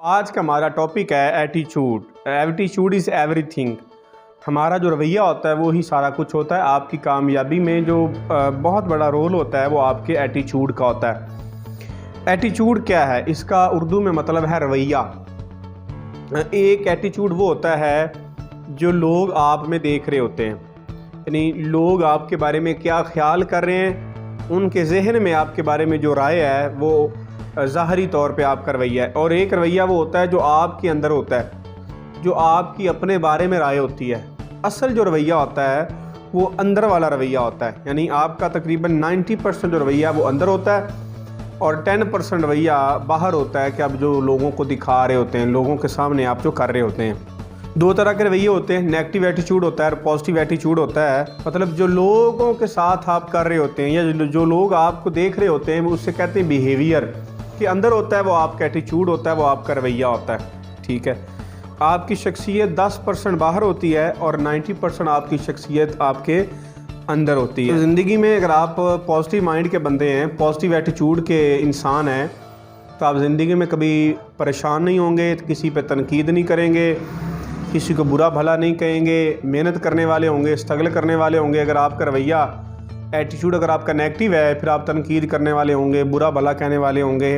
आज का हमारा टॉपिक है एटीट्यूड। Attitude is everything. हमारा जो रवैया होता है वो ही सारा कुछ होता है। आपकी कामयाबी में जो बहुत बड़ा रोल होता है वो आपके एटीट्यूड का होता है। एटीट्यूड क्या है? इसका उर्दू में मतलब है रवैया। एक एटीट्यूड वो होता है जो लोग आप में देख रहे होते हैं, यानी लोग आपके बारे में क्या ख्याल कर रहे हैं, उनके जहन में आपके बारे में जो राय है वो ज़ाहरी तौर पे आपका रवैया है। और एक रवैया वो होता है जो आपके अंदर होता है, जो आपकी अपने बारे में राय होती है। असल जो रवैया होता है वो अंदर वाला रवैया होता है, यानी आपका तकरीबन 90% जो रवैया वो अंदर होता है और 10% रवैया बाहर होता है कि आप जो लोगों को दिखा रहे होते हैं, लोगों के सामने आप जो कर रहे होते हैं। दो तरह के रवैये होते हैं, नेगेटिव एटीट्यूड होता है और पॉजिटिव एटीट्यूड होता है। मतलब जो लोगों के साथ आप कर रहे होते हैं या जो लोग आपको देख रहे होते हैं उससे कहते हैं बिहेवियर के अंदर होता है, वो आपका एटीट्यूड होता है, वो आपका रवैया होता है। ठीक है, आपकी शख्सियत 10% बाहर होती है और 90% आपकी शख्सियत आपके अंदर होती है। तो ज़िंदगी में अगर आप पॉजिटिव माइंड के बंदे हैं, पॉजिटिव एटीट्यूड के इंसान हैं, तो आप ज़िंदगी में कभी परेशान नहीं होंगे, किसी पे तनकीद नहीं करेंगे, किसी को बुरा भला नहीं कहेंगे, मेहनत करने वाले होंगे, स्ट्रगल करने वाले होंगे। अगर आपका रवैया एटीट्यूड अगर आपका नेगेटिव है, फिर आप तनकीद करने वाले होंगे, बुरा भला कहने वाले होंगे,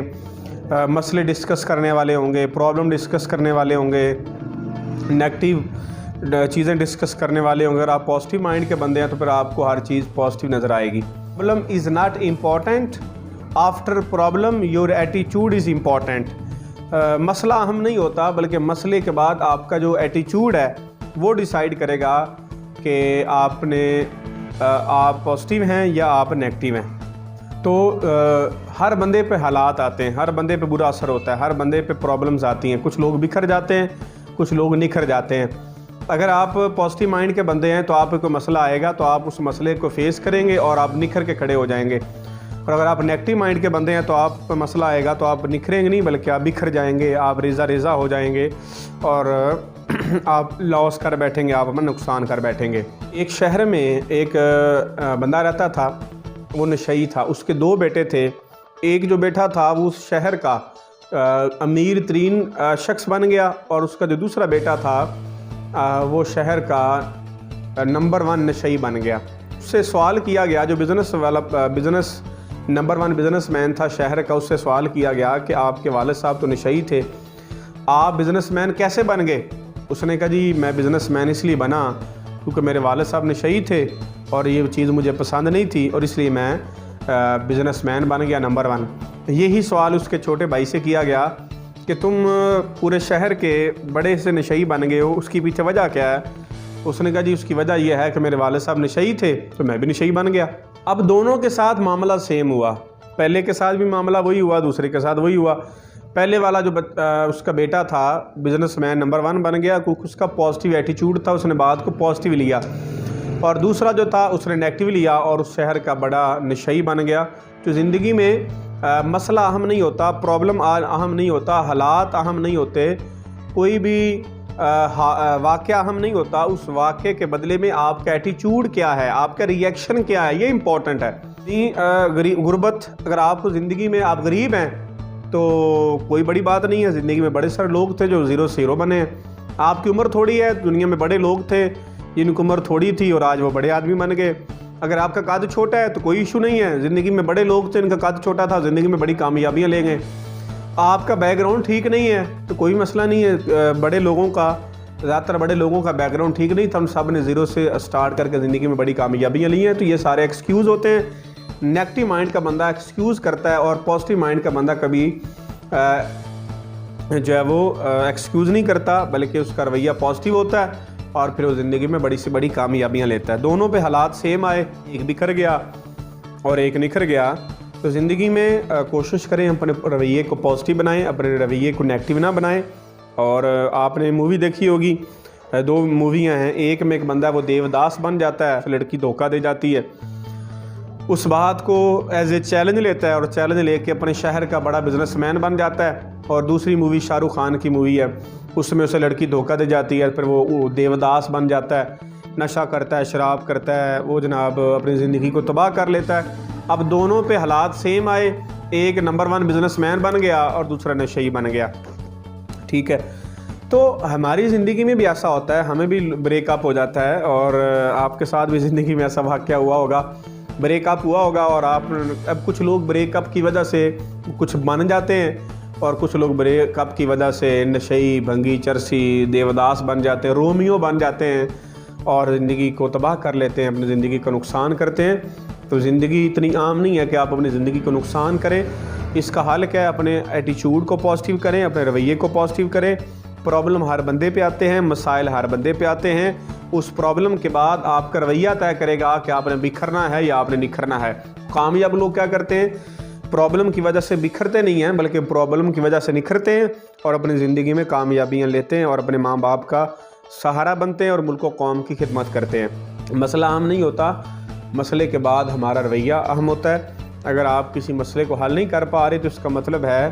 मसले डिस्कस करने वाले होंगे, प्रॉब्लम डिस्कस करने वाले होंगे, नेगेटिव चीज़ें डिस्कस करने वाले होंगे। अगर आप पॉजिटिव माइंड के बंदे हैं तो फिर आपको हर चीज़ पॉजिटिव नज़र आएगी। Problem is not important, after problem your attitude is important. मसला अहम नहीं होता, बल्कि मसले के बाद आपका जो एटीट्यूड है वो डिसाइड करेगा कि आप पॉजिटिव हैं या आप नेगेटिव हैं। तो हर बंदे पे हालात आते हैं, हर बंदे पे बुरा असर होता है, हर बंदे पे प्रॉब्लम्स आती हैं। कुछ लोग बिखर जाते हैं, कुछ लोग निखर जाते हैं। अगर आप पॉजिटिव माइंड के बंदे हैं तो आप कोई मसला आएगा तो आप उस मसले को फेस करेंगे और आप निखर के खड़े हो जाएंगे। और अगर आप नेगेटिव माइंड के बंदे हैं तो आप पे मसला आएगा तो आप निखरेंगे नहीं, बल्कि आप बिखर जाएंगे, आप रेज़ा हो जाएंगे और आप लॉस कर बैठेंगे, आप अपना नुकसान कर बैठेंगे। एक शहर में एक बंदा रहता था, वो नशई था। उसके दो बेटे थे। एक जो बेटा था वो उस शहर का अमीर तरीन शख्स बन गया और उसका जो दूसरा बेटा था वो शहर का नंबर 1 नशई बन गया। उससे सवाल किया गया, जो बिज़नेस नंबर 1 बिज़नेसमैन था शहर का, उससे सवाल किया गया कि आपके वालिद साहब तो नशई थे, आप बिज़नेसमैन कैसे बन गए? उसने कहा जी मैं बिज़नेसमैन इसलिए बना क्योंकि मेरे वालिद साहब नशई थे और ये चीज़ मुझे पसंद नहीं थी और इसलिए मैं बिज़नेसमैन बन गया नंबर 1। यही सवाल उसके छोटे भाई से किया गया कि तुम पूरे शहर के बड़े से नशई बन गए हो, उसकी पीछे वजह क्या है? उसने कहा जी उसकी वजह यह है कि मेरे वालिद साहब नशई थे तो मैं भी नशई बन गया। अब दोनों के साथ मामला सेम हुआ, पहले के साथ भी मामला वही हुआ, दूसरे के साथ वही हुआ। पहले वाला जो उसका बेटा था बिज़नेसमैन नंबर 1 बन गया क्योंकि उसका पॉजिटिव एटीट्यूड था, उसने बात को पॉजिटिव लिया। और दूसरा जो था उसने नेगेटिव लिया और उस शहर का बड़ा नशई बन गया। तो ज़िंदगी में मसला अहम नहीं होता, प्रॉब्लम अहम नहीं होता, हालात अहम नहीं होते, कोई भी वाक़या अहम नहीं होता। उस वाक़े के बदले में आपका एटीट्यूड क्या है, आपका रिएक्शन क्या है, ये इम्पोर्टेंट है। गुर्बत, अगर आपको ज़िंदगी में आप गरीब हैं तो कोई बड़ी बात नहीं है। ज़िंदगी में बड़े सारे लोग थे जो ज़ीरो से हीरो बने हैं। आपकी उम्र थोड़ी है, दुनिया में बड़े लोग थे जिनकी उम्र थोड़ी थी और आज वो बड़े आदमी बन गए। अगर आपका कद छोटा है तो कोई इशू नहीं है, ज़िंदगी में बड़े लोग थे, इनका कद छोटा था, ज़िंदगी में बड़ी कामयाबियाँ ले गए। आपका बैकग्राउंड ठीक नहीं है तो कोई मसला नहीं है। बड़े लोगों का, ज़्यादातर बड़े लोगों का बैकग्राउंड ठीक नहीं था, हम सब ने ज़ीरो से स्टार्ट करके ज़िंदगी में बड़ी कामयाबियाँ ली हैं। तो ये सारे एक्सक्यूज़ होते हैं। नेगेटिव माइंड का बंदा एक्सक्यूज़ करता है और पॉजिटिव माइंड का बंदा कभी जो है वो एक्सक्यूज़ नहीं करता, बल्कि उसका रवैया पॉजिटिव होता है और फिर वो ज़िंदगी में बड़ी से बड़ी कामयाबियाँ लेता है। दोनों पे हालात सेम आए, एक बिखर गया और एक निखर गया। तो ज़िंदगी में कोशिश करें अपने रवैये को पॉजिटिव बनाएं, अपने रवैये को नेगेटिव ना बनाएं। और आपने मूवी देखी होगी, 2 मूवियाँ हैं, एक में एक बंदा वो देवदास बन जाता है, लड़की धोखा दे जाती है, उस बात को एज ए चैलेंज लेता है और चैलेंज लेके अपने शहर का बड़ा बिजनेसमैन बन जाता है। और दूसरी मूवी शाहरुख खान की मूवी है, उसमें उसे लड़की धोखा दे जाती है, फिर वो देवदास बन जाता है, नशा करता है, शराब करता है, वो जनाब अपनी ज़िंदगी को तबाह कर लेता है। अब दोनों पे हालात सेम आए, एक नंबर 1 बिजनेसमैन बन गया और दूसरा नशई बन गया। ठीक है। तो हमारी ज़िंदगी में भी ऐसा होता है, हमें भी ब्रेकअप हो जाता है, और आपके साथ भी ज़िंदगी में ऐसा वाक़या हुआ होगा, ब्रेकअप हुआ होगा। और आप, अब कुछ लोग ब्रेकअप की वजह से कुछ बन जाते हैं, और कुछ लोग ब्रेकअप की वजह से नशई, भंगी, चरसी, देवदास बन जाते हैं, रोमियो बन जाते हैं, और ज़िंदगी को तबाह कर लेते हैं, अपनी ज़िंदगी का नुकसान करते हैं। तो ज़िंदगी इतनी आम नहीं है कि आप अपनी ज़िंदगी को नुकसान करें। इसका हल क्या है? अपने एटीट्यूड को पॉजिटिव करें, अपने रवैये को पॉजिटिव करें। प्रॉब्लम हर बंदे पे आते हैं, मसाइल हर बंदे पे आते हैं। उस प्रॉब्लम के बाद आपका रवैया तय करेगा कि आपने बिखरना है या आपने निखरना है। कामयाब लोग क्या करते हैं? प्रॉब्लम की वजह से बिखरते नहीं हैं, बल्कि प्रॉब्लम की वजह से निखरते हैं और अपनी ज़िंदगी में कामयाबियाँ लेते हैं और अपने माँ बाप का सहारा बनते हैं और मुल्क व कौम की खिदमत करते हैं। मसला अहम नहीं होता, मसले के बाद हमारा रवैया अहम होता है। अगर आप किसी मसले को हल नहीं कर पा रहे तो इसका मतलब है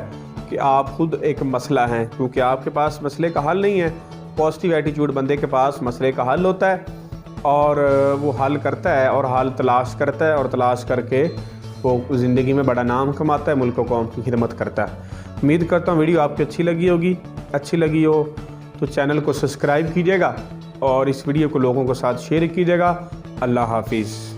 कि आप खुद एक मसला हैं, क्योंकि आपके पास मसले का हल नहीं है। पॉजिटिव एटीट्यूड बंदे के पास मसले का हल होता है, और वो हल करता है और हल तलाश करता है, और तलाश करके वो ज़िंदगी में बड़ा नाम कमाता है, मुल्क व कौम की खिदमत करता है। उम्मीद करता हूँ वीडियो आपकी अच्छी लगी होगी। अच्छी लगी हो तो चैनल को सब्सक्राइब कीजिएगा और इस वीडियो को लोगों के साथ शेयर कीजिएगा। अल्लाह हाफिज़।